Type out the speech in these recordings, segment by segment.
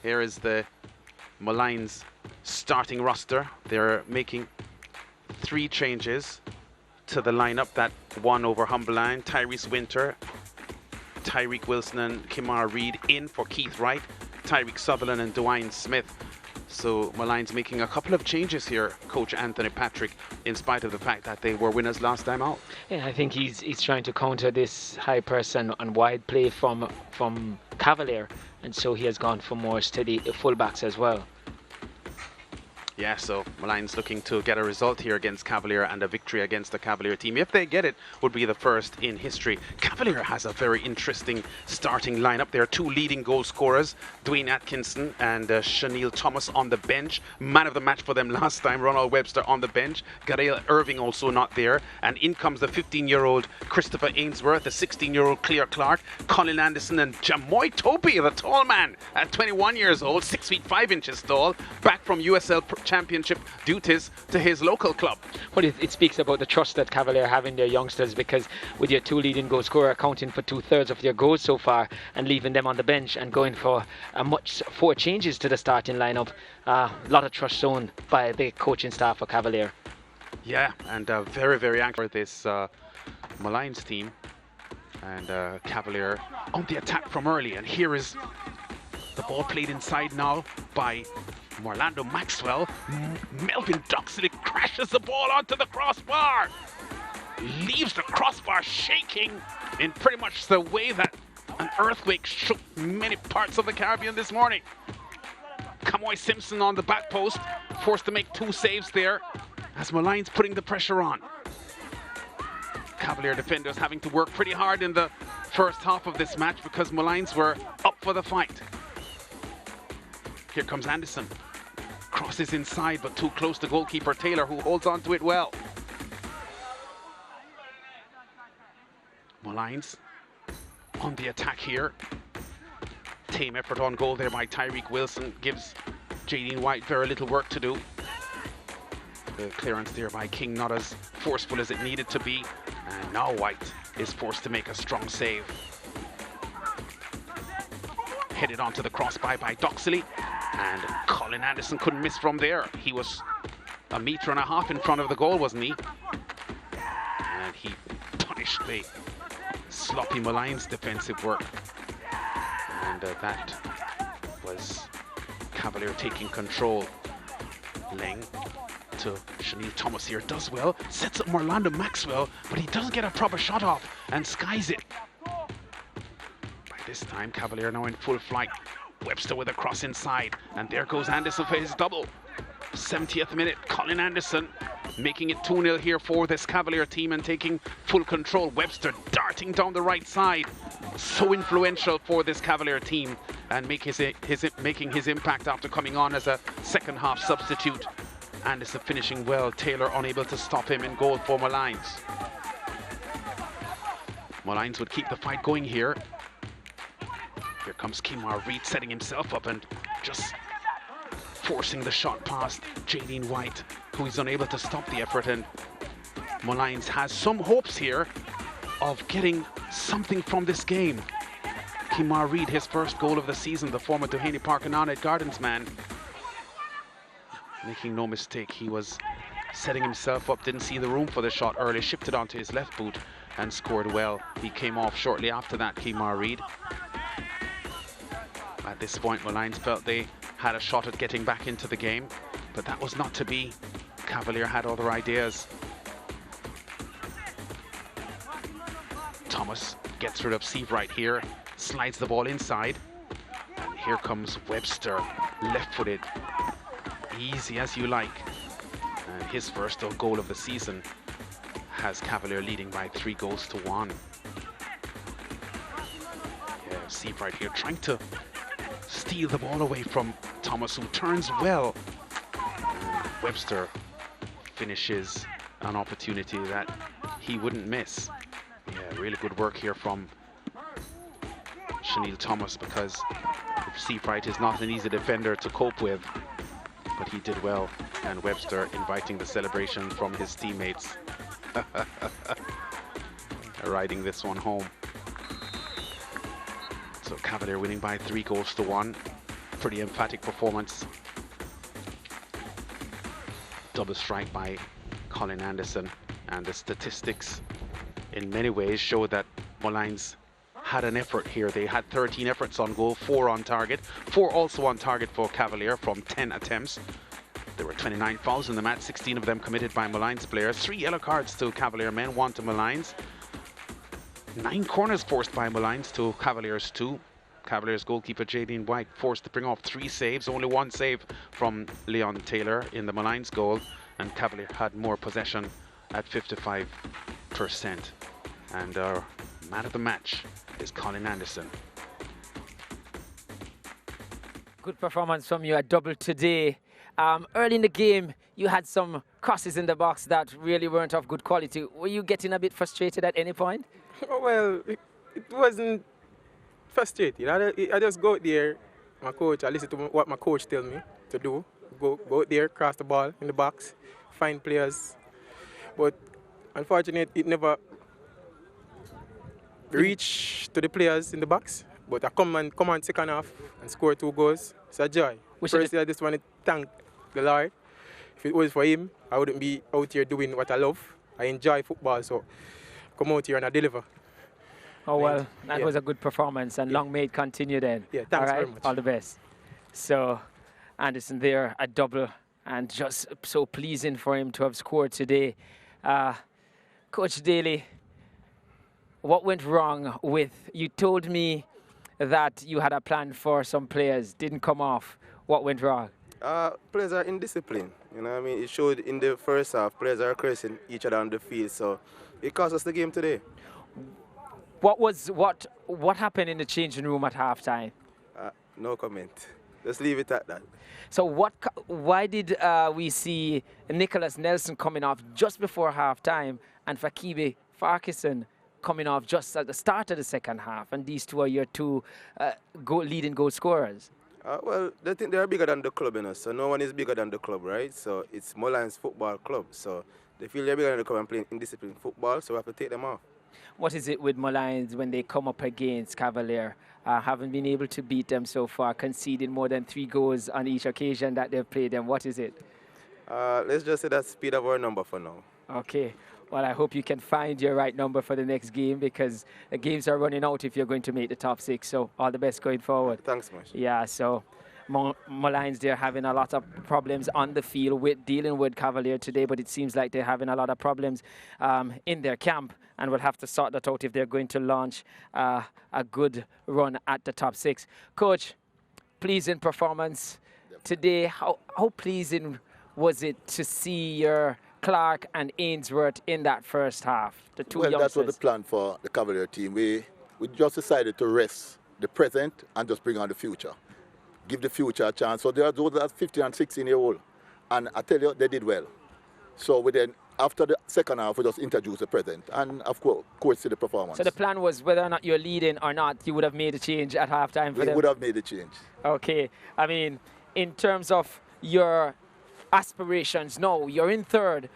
There is the Maligns starting roster. They're making 3 changes to the lineup that won over Humberline. Tyrese Winter, Tyreek Wilson and Kimar Reid in for Keith Wright, Tyreek Sutherland and Dwayne Smith. So Maligns making a couple of changes here, Coach Anthony Patrick, in spite of the fact that they were winners last time out. Yeah, I think he's trying to counter this high press and wide play from Cavalier, and so he has gone for more steady fullbacks as well. Yeah, so Maligns looking to get a result here against Cavalier, and a victory against the Cavalier team. If they get it, would be the first in history. Cavalier has a very interesting starting lineup. There are 2 leading goal scorers, Dwayne Atkinson and Chanel Thomas on the bench. Man of the match for them last time, Ronald Webster on the bench. Garael Irving also not there. And in comes the 15-year-old Christopher Ainsworth, the 16-year-old Claire Clark, Colin Anderson and Jamoy Topi, the tall man at 21 years old, 6 feet 5 inches tall, back from USL Championship duties to his local club. Well, it speaks about the trust that Cavalier have in their youngsters, because with your 2 leading goal scorer accounting for 2/3 of their goals so far and leaving them on the bench and going for 4 changes to the starting lineup, a lot of trust shown by the coaching staff for Cavalier. Yeah, and very, very angry for this Maligns team. And Cavalier on the attack from early, and here is the ball played inside now by Orlando Maxwell. Melvin Duxley crashes the ball onto the crossbar. Leaves the crossbar shaking in pretty much the way that an earthquake shook many parts of the Caribbean this morning. Kamoy Simpson on the back post, forced to make 2 saves there as Maligns putting the pressure on. Cavalier defenders having to work pretty hard in the first half of this match because Maligns were up for the fight. Here comes Anderson. Crosses inside, but too close to goalkeeper Taylor, who holds on to it well. Maligns on the attack here. Tame effort on goal there by Tyreek Wilson. Gives Jaden White very little work to do. The clearance there by King not as forceful as it needed to be. And now White is forced to make a strong save. Headed onto the crossbar by Duxley. And Colin Anderson couldn't miss from there. He was 1.5 meters in front of the goal, wasn't he? And he punished the sloppy Maligns defensive work. And that was Cavalier taking control. Leng to Chanel Thomas here, does well, sets up Orlando Maxwell, but he doesn't get a proper shot off and skies it. By this time, Cavalier now in full flight. Webster with a cross inside, and there goes Anderson for his double. 70th minute, Colin Anderson making it 2-0 here for this Cavalier team and taking full control. Webster darting down the right side, so influential for this Cavalier team, and making his impact after coming on as a second half substitute. Anderson finishing well, Taylor unable to stop him in goal for Maligns. Maligns would keep the fight going here. Here comes Kimar Reid setting himself up and just forcing the shot past Jaden White, who is unable to stop the effort. And Maligns has some hopes here of getting something from this game. Kimar Reid, his first goal of the season, the former Doheny Park and Arnett Gardens man. Making no mistake, he was setting himself up, didn't see the room for the shot early, shifted onto his left boot and scored well. He came off shortly after that, Kimar Reid. At this point, Maligns felt they had a shot at getting back into the game, but that was not to be. Cavalier had other ideas. Thomas gets rid of Seavright here, slides the ball inside, and here comes Webster, left-footed, easy as you like, and his first goal of the season has Cavalier leading by 3-1. Yeah, Seavright here trying to steal the ball away from Thomas, who turns well. And Webster finishes an opportunity that he wouldn't miss. Yeah, really good work here from Chanel Thomas, because Seafright is not an easy defender to cope with, but he did well. And Webster inviting the celebration from his teammates. Riding this one home. So Cavalier winning by 3-1. Pretty emphatic performance. Double strike by Colin Anderson, and the statistics in many ways show that Molynes had an effort here. They had 13 efforts on goal, 4 on target, 4 also on target for Cavalier from 10 attempts. There were 29 fouls in the match, 16 of them committed by Molynes players. 3 yellow cards to Cavalier men, 1 to Molynes. 9 corners forced by Molynes to Cavaliers 2. Cavaliers goalkeeper J.D. White forced to bring off 3 saves, only 1 save from Leon Taylor in the Molynes goal, and Cavalier had more possession at 55%. And our man of the match is Colin Anderson. Good performance from you at double today. Early in the game, you had some crosses in the box that really weren't of good quality. Were you getting a bit frustrated at any point? Oh, well, it wasn't frustrated. I just go out there, my coach, I listen to what my coach tells me to do. Go out there, cross the ball in the box, find players. But unfortunately, it never reached to the players in the box. But I come on second half and score 2 goals. It's a joy. Firstly, I just want to thank the Lord. If it was for him, I wouldn't be out here doing what I love. I enjoy football, so come out here and I deliver. Oh, well, that was a good performance, and long may it continue then. Yeah, thanks very much. All the best. So, Anderson there, a double, and just so pleasing for him to have scored today. Coach Daley, what went wrong with, you told me that you had a plan for some players, didn't come off. What went wrong? Players are indisciplined. You know what I mean? It showed in the first half. Players are cursing each other on the field, so it cost us the game today. What happened in the changing room at halftime? No comment. Just leave it at that. So why did we see Nicholas Nelson coming off just before halftime and Fakibe Farquharson coming off just at the start of the second half, and these two are your 2 leading goal scorers? Well, they think they're bigger than the club, you know, so no one is bigger than the club, right? So it's Molynes Football Club, so they feel they're bigger than the club and playing indisciplined football, so we have to take them off. What is it with Molynes when they come up against Cavalier? Haven't been able to beat them so far, conceding more than 3 goals on each occasion that they've played them. What is it? Let's just say that's speed of our number for now. Okay. Well, I hope you can find your right number for the next game, because the games are running out if you're going to make the top 6. So all the best going forward. Thanks much. Yeah, so Molynes, they're having a lot of problems on the field with dealing with Cavalier today, but it seems like they're having a lot of problems in their camp, and we'll have to sort that out if they're going to launch a good run at the top 6. Coach, pleasing performance today. How pleasing was it to see your Clark and Ainsworth in that first half, the 2 youngsters? Well, that's what the plan for the Cavalier team. We just decided to rest the present and just bring on the future. Give the future a chance. So there are those that are 15 and 16-year-old. And I tell you, they did well. So we then, after the second half, we just introduced the present. And, of course, see the performance. So the plan was whether or not you're leading or not, you would have made a change at halftime for them? We would have made a change. Okay. I mean, in terms of your aspirations, no, you're in 3rd.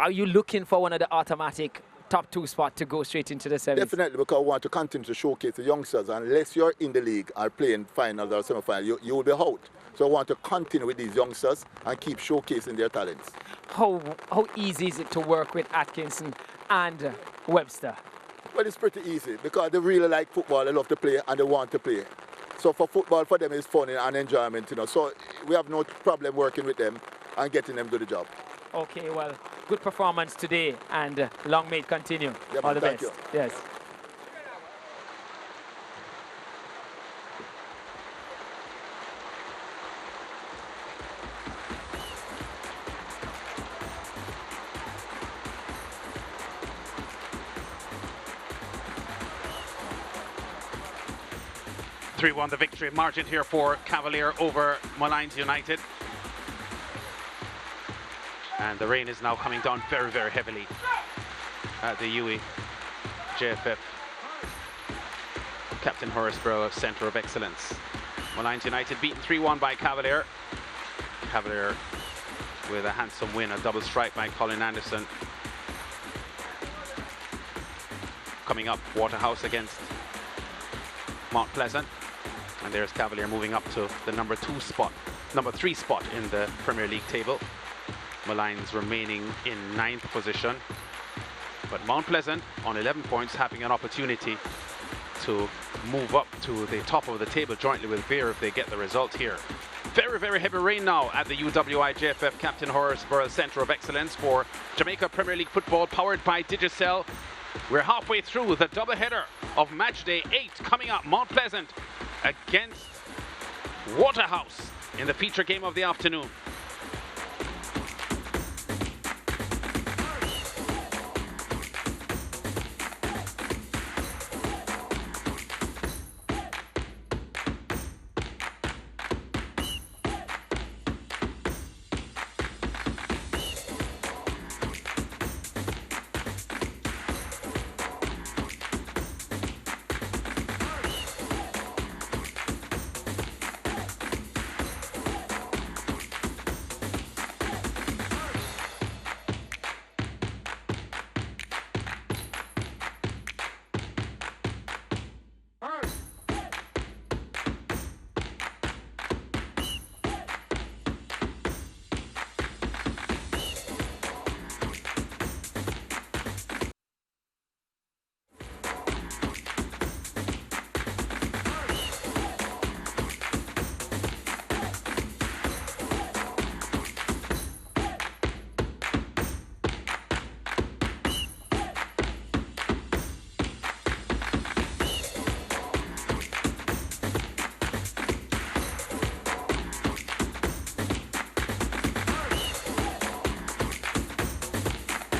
Are you looking for one of the automatic top 2 spots to go straight into the semis? Definitely, because I want to continue to showcase the youngsters. Unless you're in the league or playing finals or semi-finals, you will be out. So I want to continue with these youngsters and keep showcasing their talents. How easy is it to work with Atkinson and Webster? Well, it's pretty easy because they really like football, they love to play, and they want to play. So for football, for them, it's fun and enjoyment, you know. So we have no problem working with them and getting them to the job. Okay, well, good performance today, and long may it continue. Yeah, all the best. you. Yes. Won the victory margin here for Cavalier over Molynes United. And the rain is now coming down very, very heavily at the UE JFF Captain Horace Centre of Excellence. Molynes United beaten 3-1 by Cavalier. Cavalier with a handsome win, a double strike by Colin Anderson. Coming up, Waterhouse against Mount Pleasant. And there's Cavalier moving up to the number 3 spot in the Premier League table. Maligns remaining in 9th position. But Mount Pleasant on 11 points, having an opportunity to move up to the top of the table jointly with Beer if they get the result here. Very, very heavy rain now at the UWI JFF Captain Horsburgh Centre of Excellence for Jamaica Premier League football, powered by Digicel. We're halfway through the doubleheader of match day 8 coming up. Mount Pleasant against Waterhouse in the feature game of the afternoon.